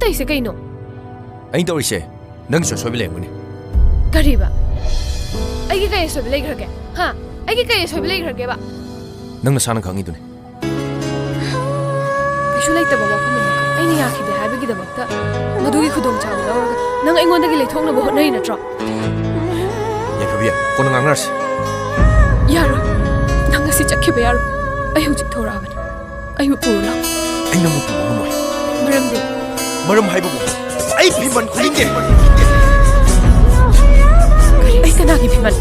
ꯇꯩꯁꯦ ꯀꯩꯅꯣ ꯑꯩꯅ ꯇꯧꯔꯤꯁꯦ ꯅꯪꯁꯨ ꯑꯁꯣꯏꯕ ꯂꯩꯔꯝꯒꯅꯤ ꯀꯔꯤꯕ ꯑꯩꯒꯤ ꯀꯩ ꯑꯁꯣꯏꯕ ꯂꯩꯈ꯭ꯔꯒꯦ ꯍꯥ ꯑꯩꯒꯤ ꯀꯩ ꯑꯁꯣꯏꯕ ꯂꯩꯈ꯭ꯔꯒꯦꯕ ꯅꯪ ꯅꯁꯥꯅ ꯈꯪꯉꯤꯗꯨꯅꯤ ꯀꯩꯁꯨ ꯂꯩꯇꯕ ꯋꯥꯐꯝ ꯑꯃꯈꯛ ꯑꯩꯅ ꯌꯥꯈꯤꯗꯦ ꯍꯥꯏꯕꯒꯤꯗꯃꯛꯇ ꯃꯗꯨꯒꯤ ꯈꯨꯗꯣꯡꯆꯥꯕ ꯂꯧꯔꯒ ꯅꯪ ꯑꯩꯉꯣꯟꯗꯒꯤ ꯂꯩꯊꯣꯛꯅꯕ ꯍꯣꯠꯅꯩ ꯅꯠꯇ꯭ꯔꯣ ꯌꯥꯏꯐꯕꯤ ꯀꯣꯟꯅ ꯉꯥꯡꯅꯔꯁꯤ ꯌꯥꯔꯣꯏ ꯅꯪ ꯉꯁꯤ ꯆꯠꯈꯤꯕ ꯌꯥꯔꯣꯏ ꯑꯩ ꯍꯧꯖꯤꯛ ꯊꯣꯔꯛꯑꯕꯅꯤ ꯑꯩꯕꯨ ꯄꯨꯔꯣ ꯂꯥꯛꯑꯣ ꯑꯩ ꯅꯪꯕꯨ ꯄꯨꯕ ꯉꯝꯃꯣꯏ ꯃꯔꯝꯗꯤ ꯃꯔꯝ ꯍꯥꯏꯕꯕꯨ ꯑꯩ ꯐꯤꯃꯟ ꯈꯨꯗꯤꯡꯒꯤ ꯑꯩ ꯀꯅꯥꯒꯤ ꯐꯤꯃꯟ